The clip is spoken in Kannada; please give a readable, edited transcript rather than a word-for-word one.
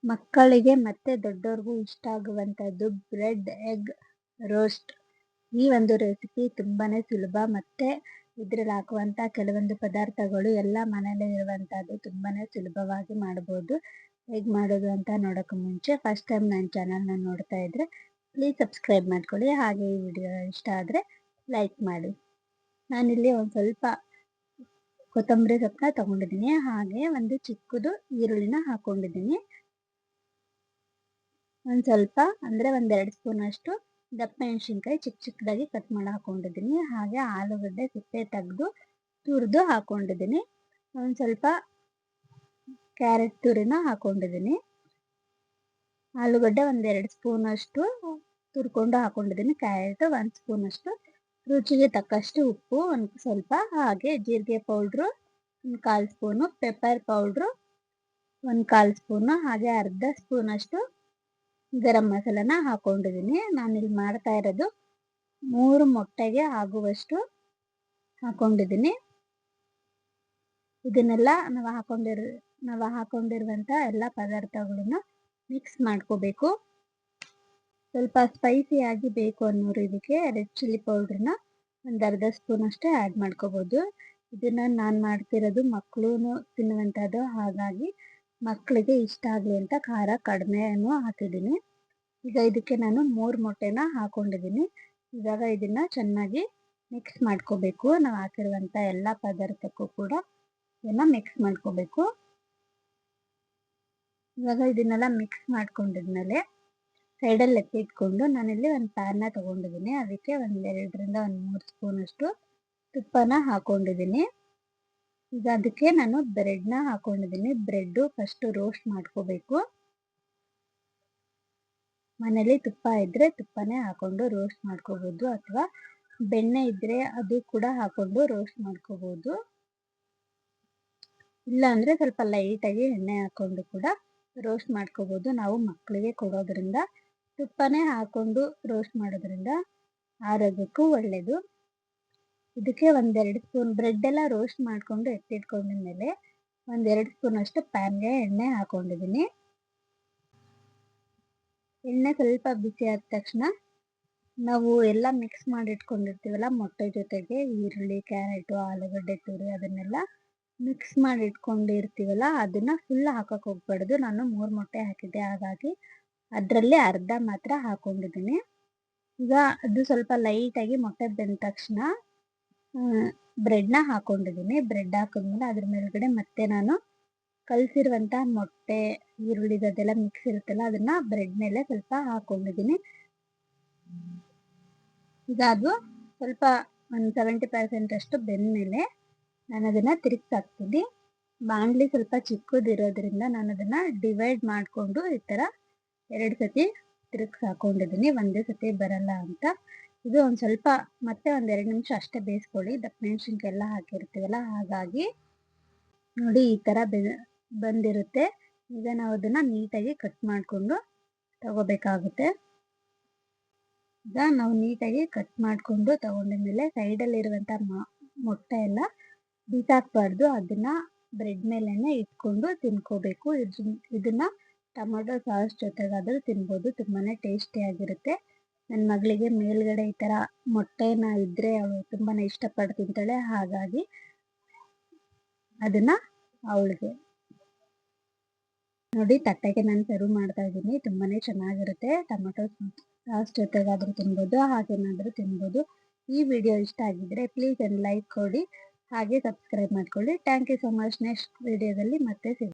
ಮಕ್ಕಳಿಗೆ ಮತ್ತೆ ದೊಡ್ಡವ್ರಿಗೂ ಇಷ್ಟ ಆಗುವಂಥದ್ದು ಬ್ರೆಡ್ ಎಗ್ ರೋಸ್ಟ್. ಈ ಒಂದು ರೆಸಿಪಿ ತುಂಬಾನೇ ಸುಲಭ ಮತ್ತೆ ಇದ್ರಲ್ಲಿ ಹಾಕುವಂತ ಕೆಲವೊಂದು ಪದಾರ್ಥಗಳು ಎಲ್ಲ ಮನೇಲಿ ಇರುವಂತದ್ದು ತುಂಬಾನೇ ಸುಲಭವಾಗಿ ಮಾಡಬಹುದು. ಹೇಗೆ ಮಾಡೋದು ಅಂತ ನೋಡೋಕೆ ಮುಂಚೆ ಫಸ್ಟ್ ಟೈಮ್ ನನ್ನ ಚಾನಲ್ನ ನೋಡ್ತಾ ಇದ್ರೆ ಪ್ಲೀಸ್ ಸಬ್ಸ್ಕ್ರೈಬ್ ಮಾಡ್ಕೊಳ್ಳಿ. ಹಾಗೆ ಈ ವಿಡಿಯೋ ಇಷ್ಟ ಆದರೆ ಲೈಕ್ ಮಾಡಿ. ನಾನಿಲ್ಲಿ ಒಂದು ಸ್ವಲ್ಪ ಕೊತ್ತಂಬರಿ ಸೊಪ್ಪನ್ನ ತಗೊಂಡಿದ್ದೀನಿ, ಹಾಗೆ ಒಂದು ಚಿಕ್ಕದು ಈರುಳ್ಳಿನ ಹಾಕೊಂಡಿದ್ದೀನಿ. ಒಂದು ಸ್ವಲ್ಪ ಅಂದರೆ ಒಂದೆರಡು ಸ್ಪೂನ್ ಅಷ್ಟು ದಪ್ಪ ಮೆಣಸಿನ್ಕಾಯಿ ಚಿಕ್ಕದಾಗಿ ಕಟ್ ಮಾಡಿ ಹಾಕೊಂಡಿದ್ದೀನಿ. ಹಾಗೆ ಆಲೂಗಡ್ಡೆ ಸಿಪ್ಪೆ ತೆಗೆದು ತುರಿದು ಹಾಕೊಂಡಿದ್ದೀನಿ. ಒಂದು ಸ್ವಲ್ಪ ಕ್ಯಾರೆಟ್ ತುರಿನ ಹಾಕೊಂಡಿದ್ದೀನಿ. ಆಲೂಗಡ್ಡೆ ಒಂದೆರಡು ಸ್ಪೂನ್ ಅಷ್ಟು ತುರ್ಕೊಂಡು ಹಾಕೊಂಡಿದ್ದೀನಿ. ಕ್ಯಾರೆಟ್ ಒಂದು ಸ್ಪೂನ್ ಅಷ್ಟು, ರುಚಿಗೆ ತಕ್ಕಷ್ಟು ಉಪ್ಪು ಒಂದು ಸ್ವಲ್ಪ, ಹಾಗೆ ಜೀರಿಗೆ ಪೌಡ್ರು ಒಂದು 1/4 ಸ್ಪೂನು, ಪೆಪ್ಪರ್ ಪೌಡ್ರು ಒಂದು 1/4 ಸ್ಪೂನು, ಹಾಗೆ ಅರ್ಧ ಸ್ಪೂನ್ ಅಷ್ಟು ಗರಂ ಮಸಾಲನ ಹಾಕೊಂಡಿದ್ದೀನಿ. ನಾನಿಲ್ಲಿ ಮಾಡ್ತಾ ಇರೋದು 3 ಮೊಟ್ಟೆಗೆ ಆಗುವಷ್ಟು ಹಾಕೊಂಡಿದ್ದೀನಿ. ಇದನ್ನೆಲ್ಲ ನಾವು ಹಾಕೊಂಡಿರುವಂತ ಎಲ್ಲ ಪದಾರ್ಥಗಳನ್ನ ಮಿಕ್ಸ್ ಮಾಡ್ಕೋಬೇಕು. ಸ್ವಲ್ಪ ಸ್ಪೈಸಿ ಆಗಿ ಬೇಕು ಅನ್ನೋರು ಇದಕ್ಕೆ ರೆಡ್ ಚಿಲ್ಲಿ ಪೌಡ್ರನ್ನ ಒಂದು ಅರ್ಧ ಸ್ಪೂನ್ ಅಷ್ಟೇ ಆ್ಯಡ್ ಮಾಡ್ಕೋಬೋದು. ಇದನ್ನ ನಾನು ಮಾಡ್ತಿರೋದು ಮಕ್ಕಳು ತಿನ್ನುವಂಥದ್ದು, ಹಾಗಾಗಿ ಮಕ್ಕಳಿಗೆ ಇಷ್ಟ ಆಗಲಿ ಅಂತ ಖಾರ ಕಡಿಮೆನೂ ಹಾಕಿದ್ದೀನಿ. ಈಗ ಇದಕ್ಕೆ ನಾನು 3 ಮೊಟ್ಟೆನ ಹಾಕೊಂಡಿದ್ದೀನಿ. ಇವಾಗ ಇದನ್ನ ಚೆನ್ನಾಗಿ ಮಿಕ್ಸ್ ಮಾಡ್ಕೋಬೇಕು. ನಾವು ಹಾಕಿರುವಂಥ ಎಲ್ಲ ಪದಾರ್ಥಕ್ಕೂ ಕೂಡ ಇದನ್ನ ಮಿಕ್ಸ್ ಮಾಡ್ಕೋಬೇಕು. ಇವಾಗ ಇದನ್ನೆಲ್ಲ ಮಿಕ್ಸ್ ಮಾಡ್ಕೊಂಡಿದ್ಮೇಲೆ ಸೈಡಲ್ಲಿ ಎತ್ತಿಟ್ಕೊಂಡು ನಾನಿಲ್ಲಿ ಒಂದು ಪ್ಯಾನ್ನ ತಗೊಂಡಿದ್ದೀನಿ. ಅದಕ್ಕೆ ಒಂದು 2ರಿಂದ 3 ಸ್ಪೂನ್ ಅಷ್ಟು ತುಪ್ಪನ ಹಾಕೊಂಡಿದ್ದೀನಿ. ಈಗ ಅದಕ್ಕೆ ನಾನು ಬ್ರೆಡ್ನ ಹಾಕೊಂಡಿದ್ದೀನಿ. ಬ್ರೆಡ್ಡು ಫಸ್ಟು ರೋಸ್ಟ್ ಮಾಡ್ಕೋಬೇಕು. ಮನೇಲಿ ತುಪ್ಪ ಇದ್ದರೆ ತುಪ್ಪನೇ ಹಾಕೊಂಡು ರೋಸ್ಟ್ ಮಾಡ್ಕೋಬೋದು, ಅಥವಾ ಬೆಣ್ಣೆ ಇದ್ದರೆ ಅದು ಕೂಡ ಹಾಕೊಂಡು ರೋಸ್ಟ್ ಮಾಡ್ಕೋಬೋದು. ಇಲ್ಲ ಅಂದರೆ ಸ್ವಲ್ಪ ಲೈಟಾಗಿ ಎಣ್ಣೆ ಹಾಕೊಂಡು ಕೂಡ ರೋಸ್ಟ್ ಮಾಡ್ಕೋಬೋದು. ನಾವು ಮಕ್ಕಳಿಗೆ ಕೊಡೋದ್ರಿಂದ ತುಪ್ಪನೇ ಹಾಕೊಂಡು ರೋಸ್ಟ್ ಮಾಡೋದ್ರಿಂದ ಆರೋಗ್ಯಕ್ಕೂ ಒಳ್ಳೆಯದು. ಇದಕ್ಕೆ 1-2 ಸ್ಪೂನ್ ಬ್ರೆಡ್ ಎಲ್ಲ ರೋಸ್ಟ್ ಮಾಡಿಕೊಂಡು ಎತ್ತಿಟ್ಕೊಂಡಿದ್ಮೇಲೆ 1-2 ಸ್ಪೂನ್ ಅಷ್ಟು ಪ್ಯಾನ್ಗೆ ಎಣ್ಣೆ ಹಾಕೊಂಡಿದ್ದೀನಿ. ಎಣ್ಣೆ ಸ್ವಲ್ಪ ಬಿಸಿ ಆದ ತಕ್ಷಣ ನಾವು ಎಲ್ಲ ಮಿಕ್ಸ್ ಮಾಡಿ ಇಟ್ಕೊಂಡಿರ್ತೀವಲ್ಲ ಮೊಟ್ಟೆ ಜೊತೆಗೆ ಈರುಳ್ಳಿ, ಕ್ಯಾರೆಟು, ಆಲೂಗಡ್ಡೆ ತುರಿ ಅದನ್ನೆಲ್ಲ ಮಿಕ್ಸ್ ಮಾಡಿ ಇಟ್ಕೊಂಡಿರ್ತೀವಲ್ಲ ಅದನ್ನ ಫುಲ್ ಹಾಕಕ್ಕೆ ಹೋಗ್ಬಾರ್ದು. ನಾನು 3 ಮೊಟ್ಟೆ ಹಾಕಿದ್ದೆ, ಹಾಗಾಗಿ ಅದರಲ್ಲಿ ಅರ್ಧ ಮಾತ್ರ ಹಾಕೊಂಡಿದ್ದೀನಿ. ಈಗ ಅದು ಸ್ವಲ್ಪ ಲೈಟಾಗಿ ಮೊಟ್ಟೆ ಬೆಂದ ತಕ್ಷಣ ಬ್ರೆಡ್ನ ಹಾಕೊಂಡಿದ್ದೀನಿ. ಬ್ರೆಡ್ ಹಾಕಿದ್ಮೇಲೆ ಅದ್ರ ಮೇಲ್ಗಡೆ ಮತ್ತೆ ನಾನು ಕಲಸಿರುವಂಥ ಮೊಟ್ಟೆ, ಈರುಳ್ಳಿ ಅದೆಲ್ಲ ಮಿಕ್ಸ್ ಇರುತ್ತಲ್ಲ ಅದನ್ನ ಬ್ರೆಡ್ ಮೇಲೆ ಸ್ವಲ್ಪ ಹಾಕೊಂಡಿದ್ದೀನಿ. ಈಗ ಅದು ಸ್ವಲ್ಪ ಒಂದು 70% ಅಷ್ಟು ಬೆಂದ್ಮೇಲೆ ನಾನು ಅದನ್ನು ತಿರುಗಿಸಾಕ್ತೀನಿ. ಬಾಣಲಿ ಸ್ವಲ್ಪ ಚಿಕ್ಕದಿರೋದ್ರಿಂದ ನಾನು ಅದನ್ನು ಡಿವೈಡ್ ಮಾಡಿಕೊಂಡು ಈ ಥರ 2 ಸತಿ ತಿರುಗಿಸಾಕೊಂಡಿದ್ದೀನಿ, ಒಂದೇ ಸತಿ ಬರಲ್ಲ ಅಂತ. ಇದು ಒಂದು ಸ್ವಲ್ಪ ಮತ್ತೆ 1-2 ನಿಮಿಷ ಅಷ್ಟೇ ಬೇಯಿಸ್ಕೊಳ್ಳಿ. ದಪ್ಪ ಮೆಣಸಿನ್ಕಾಯಿ ಎಲ್ಲ ಹಾಕಿರ್ತೀವಲ್ಲ, ಹಾಗಾಗಿ ನೋಡಿ ಈ ಥರ ಬಂದಿರುತ್ತೆ. ಈಗ ನಾವು ಅದನ್ನು ನೀಟಾಗಿ ಕಟ್ ಮಾಡಿಕೊಂಡು ತಗೋಬೇಕಾಗುತ್ತೆ. ಈಗ ನಾವು ನೀಟಾಗಿ ಕಟ್ ಮಾಡಿಕೊಂಡು ತಗೊಂಡಿದ್ಮೇಲೆ ಸೈಡಲ್ಲಿರುವಂಥ ಮೊಟ್ಟೆ ಎಲ್ಲ ಬಿಸಾಕಬಾರ್ದು, ಅದನ್ನ ಬ್ರೆಡ್ ಮೇಲೆನೆ ಇಟ್ಕೊಂಡು ತಿನ್ಕೋಬೇಕು. ಇದನ್ನ ಟೊಮೊಟೊ ಸಾಸ್ ಜೊತೆಗಾದರೂ ತಿನ್ಬೋದು, ತುಂಬಾ ಟೇಸ್ಟಿಯಾಗಿರುತ್ತೆ. ನನ್ನ ಮಗಳಿಗೆ ಮೇಲ್ಗಡೆ ಈ ಥರ ಮೊಟ್ಟೆನ ಇದ್ದರೆ ಅವಳು ತುಂಬಾ ಇಷ್ಟಪಟ್ಟು ತಿಂತಾಳೆ, ಹಾಗಾಗಿ ಅದನ್ನ ಅವಳಿಗೆ ನೋಡಿ ತಟ್ಟೆಗೆ ನಾನು ಸರ್ವ್ ಮಾಡ್ತಾ ಇದ್ದೀನಿ. ತುಂಬಾ ಚೆನ್ನಾಗಿರುತ್ತೆ. ಟೊಮೊಟೊ ಸಾಸ್ ಜೊತೆಗಾದರೂ ತಿನ್ಬೋದು, ಹಾಗೇನಾದರೂ ತಿನ್ಬೋದು. ಈ ವಿಡಿಯೋ ಇಷ್ಟ ಆಗಿದ್ದರೆ ಪ್ಲೀಸ್ ಒಂದು ಲೈಕ್ ಕೊಡಿ, ಹಾಗೆ ಸಬ್ಸ್ಕ್ರೈಬ್ ಮಾಡ್ಕೊಳ್ಳಿ. Thank you so much. Next ವಿಡಿಯೋದಲ್ಲಿ ಮತ್ತೆ ಸಿಗ್ತೀನಿ.